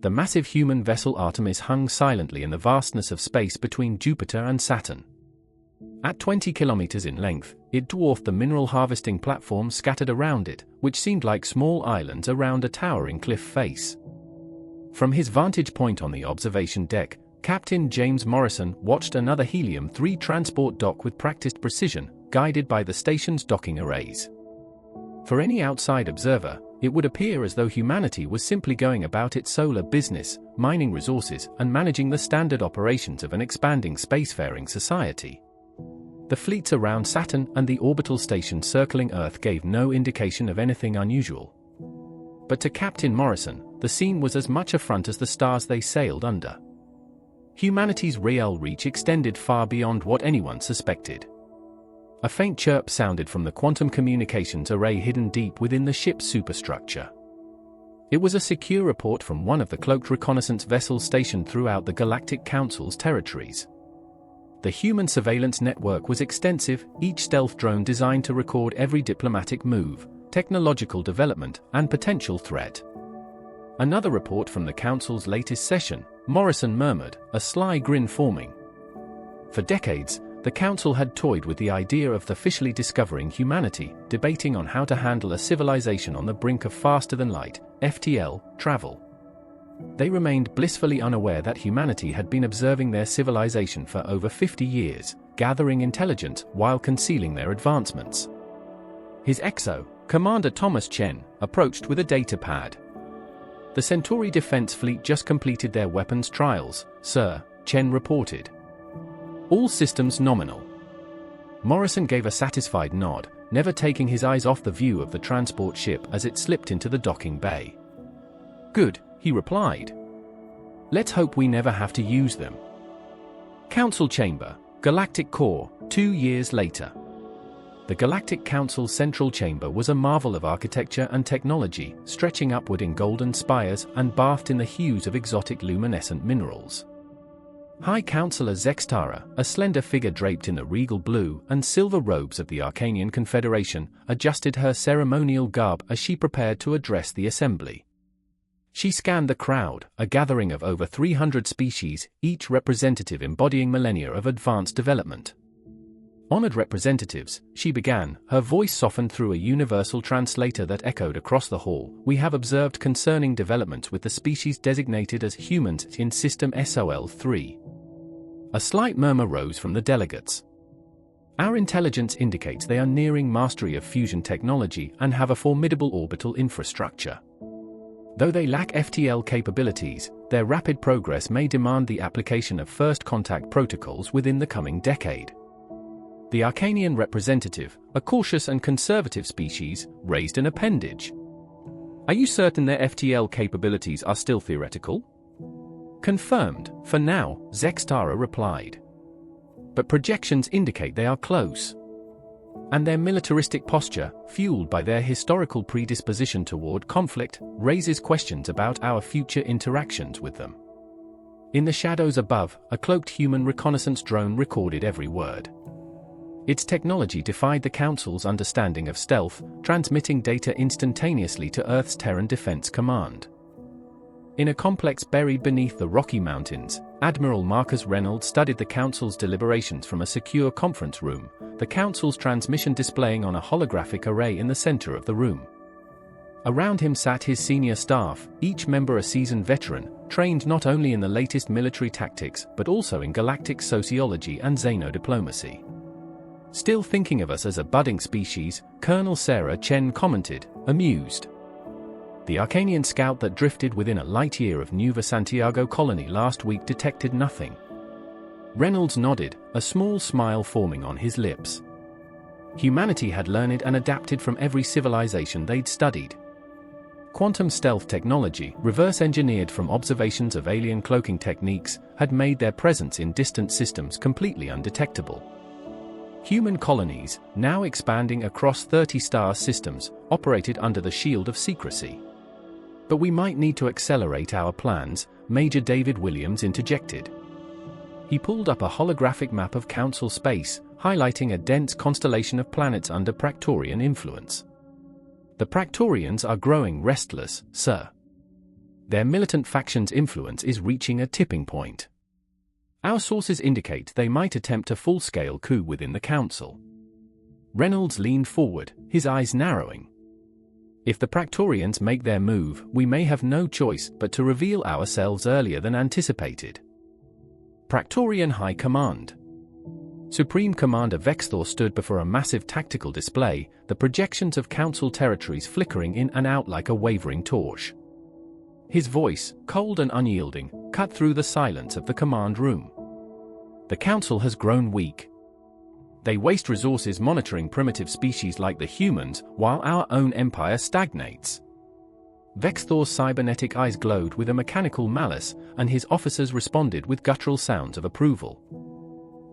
The massive human vessel Artemis hung silently in the vastness of space between Jupiter and Saturn. At 20 kilometers in length, it dwarfed the mineral harvesting platforms scattered around it, which seemed like small islands around a towering cliff face. From his vantage point on the observation deck, Captain James Morrison watched another Helium-3 transport dock with practiced precision, guided by the station's docking arrays. For any outside observer, it would appear as though humanity was simply going about its solar business, mining resources, and managing the standard operations of an expanding spacefaring society. The fleets around Saturn and the orbital station circling Earth gave no indication of anything unusual. But to Captain Morrison, the scene was as much a front as the stars they sailed under. Humanity's real reach extended far beyond what anyone suspected. A faint chirp sounded from the quantum communications array hidden deep within the ship's superstructure. It was a secure report from one of the cloaked reconnaissance vessels stationed throughout the Galactic Council's territories. The human surveillance network was extensive, each stealth drone designed to record every diplomatic move, technological development, and potential threat. Another report from the Council's latest session, Morrison murmured, a sly grin forming. For decades, the Council had toyed with the idea of officially discovering humanity, debating on how to handle a civilization on the brink of faster-than-light, FTL, travel. They remained blissfully unaware that humanity had been observing their civilization for over 50 years, gathering intelligence while concealing their advancements. His XO, Commander Thomas Chen, approached with a data pad. "The Centauri Defense Fleet just completed their weapons trials, sir," Chen reported. "All systems nominal." Morrison gave a satisfied nod, never taking his eyes off the view of the transport ship as it slipped into the docking bay. "Good," he replied. "Let's hope we never have to use them." Council Chamber, Galactic Core, 2 years later. The Galactic Council's central chamber was a marvel of architecture and technology, stretching upward in golden spires and bathed in the hues of exotic luminescent minerals. High Counselor Zextara, a slender figure draped in the regal blue and silver robes of the Arcanian Confederation, adjusted her ceremonial garb as she prepared to address the assembly. She scanned the crowd, a gathering of over 300 species, each representative embodying millennia of advanced development. Honored representatives, she began, her voice softened through a universal translator that echoed across the hall. "We have observed concerning developments with the species designated as humans in System SOL-3. A slight murmur rose from the delegates. "Our intelligence indicates they are nearing mastery of fusion technology and have a formidable orbital infrastructure. Though they lack FTL capabilities, their rapid progress may demand the application of first contact protocols within the coming decade." The Arcanian representative, a cautious and conservative species, raised an appendage. "Are you certain their FTL capabilities are still theoretical?" "Confirmed, for now," Zextara replied. "But projections indicate they are close. And their militaristic posture, fueled by their historical predisposition toward conflict, raises questions about our future interactions with them." In the shadows above, a cloaked human reconnaissance drone recorded every word. Its technology defied the Council's understanding of stealth, transmitting data instantaneously to Earth's Terran Defense Command. In a complex buried beneath the Rocky Mountains, Admiral Marcus Reynolds studied the Council's deliberations from a secure conference room, the Council's transmission displaying on a holographic array in the center of the room. Around him sat his senior staff, each member a seasoned veteran, trained not only in the latest military tactics but also in galactic sociology and xenodiplomacy. "Still thinking of us as a budding species," Colonel Sarah Chen commented, amused. The Arcanian scout that drifted within a light year of Nueva Santiago colony last week detected nothing. Reynolds nodded, a small smile forming on his lips. Humanity had learned and adapted from every civilization they'd studied. Quantum stealth technology, reverse-engineered from observations of alien cloaking techniques, had made their presence in distant systems completely undetectable. Human colonies, now expanding across 30 star systems, operated under the shield of secrecy. "But we might need to accelerate our plans," Major David Williams interjected. He pulled up a holographic map of Council space, highlighting a dense constellation of planets under Praetorian influence. "The Praetorians are growing restless, sir. Their militant faction's influence is reaching a tipping point. Our sources indicate they might attempt a full-scale coup within the council. Reynolds leaned forward, his eyes narrowing. If the Praetorians make their move, we may have no choice but to reveal ourselves earlier than anticipated. Praetorian High Command. Supreme Commander Vexthor stood before a massive tactical display, the projections of council territories flickering in and out like a wavering torch. His voice, cold and unyielding, cut through the silence of the command room. The council has grown weak. They waste resources monitoring primitive species like the humans, while our own empire stagnates. Vexthor's cybernetic eyes glowed with a mechanical malice, and his officers responded with guttural sounds of approval.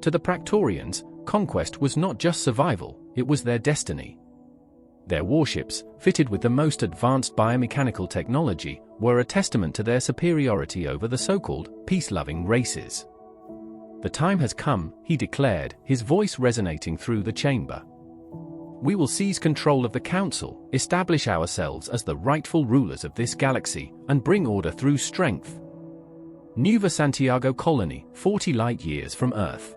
To the Praetorians, conquest was not just survival, it was their destiny. Their warships, fitted with the most advanced biomechanical technology, were a testament to their superiority over the so-called peace-loving races. The time has come, he declared, his voice resonating through the chamber. We will seize control of the council, establish ourselves as the rightful rulers of this galaxy, and bring order through strength. Nueva Santiago Colony, 40 light-years from Earth.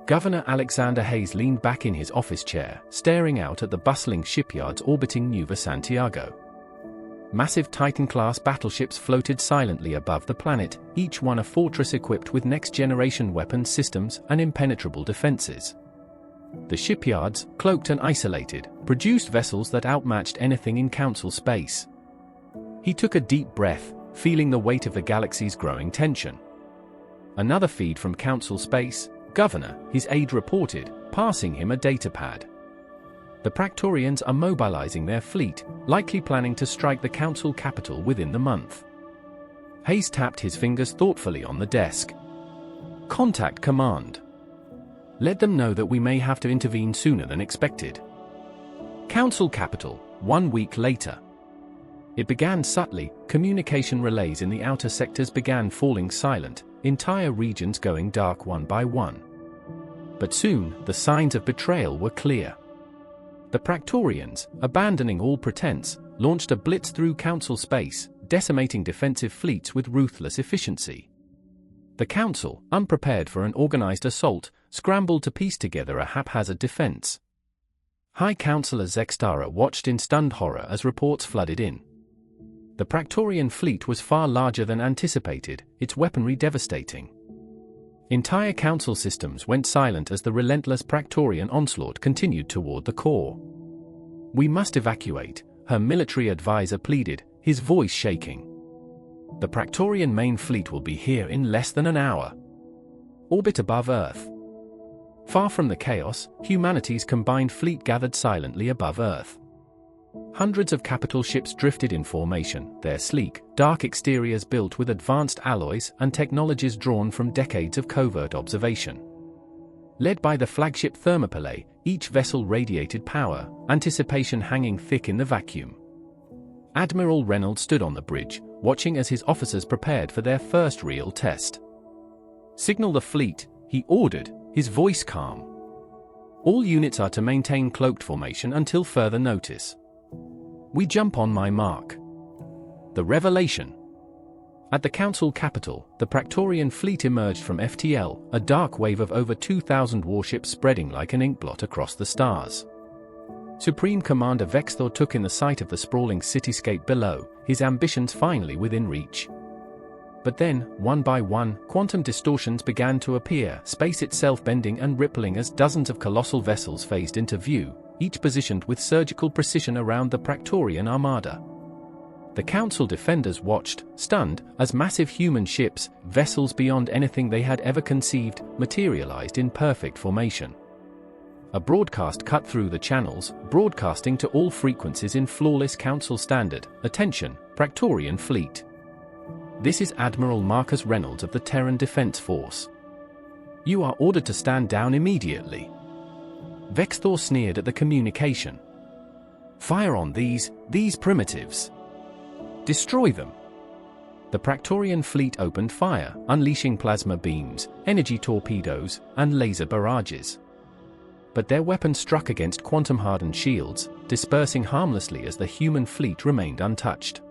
Governor Alexander Hayes leaned back in his office chair, staring out at the bustling shipyards orbiting Nueva Santiago. Massive Titan-class battleships floated silently above the planet, each one a fortress equipped with next-generation weapons systems and impenetrable defenses. The shipyards, cloaked and isolated, produced vessels that outmatched anything in council space. He took a deep breath, feeling the weight of the galaxy's growing tension. Another feed from council space, Governor, his aide reported, passing him a datapad. The Praetorians are mobilizing their fleet, likely planning to strike the council capital within the month. Hayes tapped his fingers thoughtfully on the desk. Contact command. Let them know that we may have to intervene sooner than expected. Council capital, 1 week later. It began subtly, communication relays in the outer sectors began falling silent, entire regions going dark one by one. But soon, the signs of betrayal were clear. The Praetorians, abandoning all pretense, launched a blitz through council space, decimating defensive fleets with ruthless efficiency. The council, unprepared for an organized assault, scrambled to piece together a haphazard defense. High Councillor Zextara watched in stunned horror as reports flooded in. The Praetorian fleet was far larger than anticipated, its weaponry devastating. Entire council systems went silent as the relentless Praetorian onslaught continued toward the core. We must evacuate, her military advisor pleaded, his voice shaking. The Praetorian main fleet will be here in less than an hour. Orbit above Earth. Far from the chaos, humanity's combined fleet gathered silently above Earth. Hundreds of capital ships drifted in formation, their sleek, dark exteriors built with advanced alloys and technologies drawn from decades of covert observation. Led by the flagship Thermopylae, each vessel radiated power, anticipation hanging thick in the vacuum. Admiral Reynolds stood on the bridge, watching as his officers prepared for their first real test. Signal the fleet, he ordered, his voice calm. All units are to maintain cloaked formation until further notice. We jump on my mark. The revelation. At the council capital, the Praetorian fleet emerged from FTL, a dark wave of over 2,000 warships spreading like an inkblot across the stars. Supreme Commander Vexthor took in the sight of the sprawling cityscape below, his ambitions finally within reach. But then, one by one, quantum distortions began to appear, space itself bending and rippling as dozens of colossal vessels phased into view, each positioned with surgical precision around the Praetorian armada. The council defenders watched, stunned, as massive human ships, vessels beyond anything they had ever conceived, materialized in perfect formation. A broadcast cut through the channels, broadcasting to all frequencies in flawless council standard, "Attention, Praetorian Fleet. This is Admiral Marcus Reynolds of the Terran Defense Force. You are ordered to stand down immediately." Vexthor sneered at the communication. "Fire on these primitives. Destroy them." The Praetorian fleet opened fire, unleashing plasma beams, energy torpedoes, and laser barrages. But their weapons struck against quantum-hardened shields, dispersing harmlessly as the human fleet remained untouched.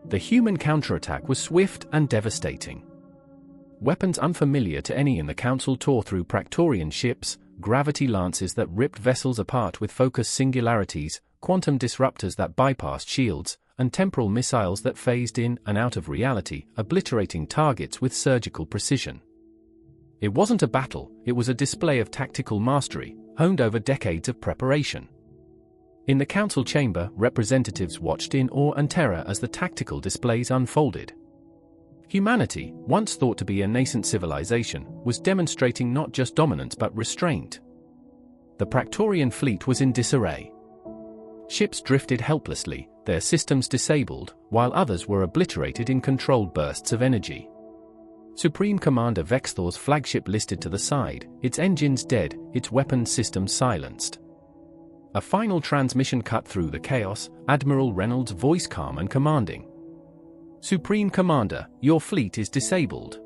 The human counterattack was swift and devastating. Weapons unfamiliar to any in the Council tore through Praetorian ships, gravity lances that ripped vessels apart with focus singularities, quantum disruptors that bypassed shields, and temporal missiles that phased in and out of reality, obliterating targets with surgical precision. It wasn't a battle, it was a display of tactical mastery, honed over decades of preparation. In the Council chamber, representatives watched in awe and terror as the tactical displays unfolded. Humanity, once thought to be a nascent civilization, was demonstrating not just dominance but restraint. The Praetorian fleet was in disarray. Ships drifted helplessly, their systems disabled, while others were obliterated in controlled bursts of energy. Supreme Commander Vexthor's flagship listed to the side, its engines dead, its weapons systems silenced. A final transmission cut through the chaos, Admiral Reynolds' voice calm and commanding. "Supreme Commander, your fleet is disabled.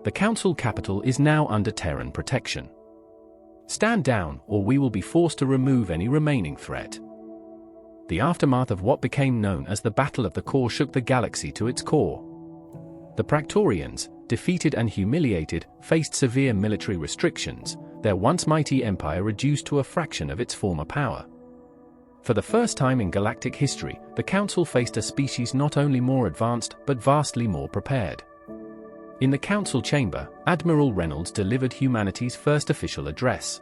The Council capital is now under Terran protection. Stand down, or we will be forced to remove any remaining threat." The aftermath of what became known as the Battle of the Core shook the galaxy to its core. The Praetorians, defeated and humiliated, faced severe military restrictions, their once mighty empire reduced to a fraction of its former power. For the first time in galactic history, the Council faced a species not only more advanced but vastly more prepared. In the Council chamber, Admiral Reynolds delivered humanity's first official address.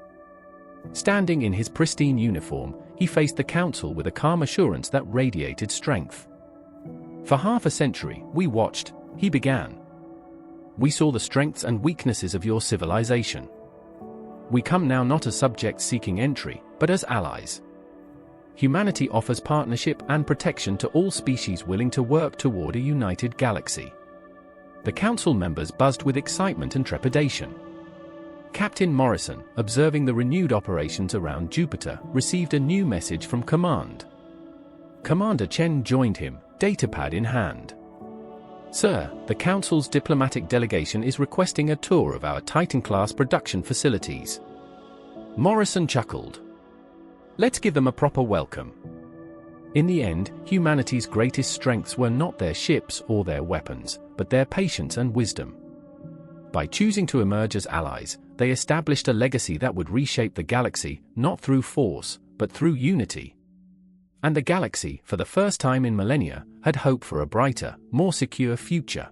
Standing in his pristine uniform, he faced the Council with a calm assurance that radiated strength. "For half a century, we watched," he began. "We saw the strengths and weaknesses of your civilization. We come now not as subjects seeking entry, but as allies. Humanity offers partnership and protection to all species willing to work toward a united galaxy." The Council members buzzed with excitement and trepidation. Captain Morrison, observing the renewed operations around Jupiter, received a new message from Command. Commander Chen joined him, datapad in hand. "Sir, the Council's diplomatic delegation is requesting a tour of our Titan-class production facilities." Morrison chuckled. "Let's give them a proper welcome." In the end, humanity's greatest strengths were not their ships or their weapons, but their patience and wisdom. By choosing to emerge as allies, they established a legacy that would reshape the galaxy, not through force, but through unity. And the galaxy, for the first time in millennia, had hope for a brighter, more secure future.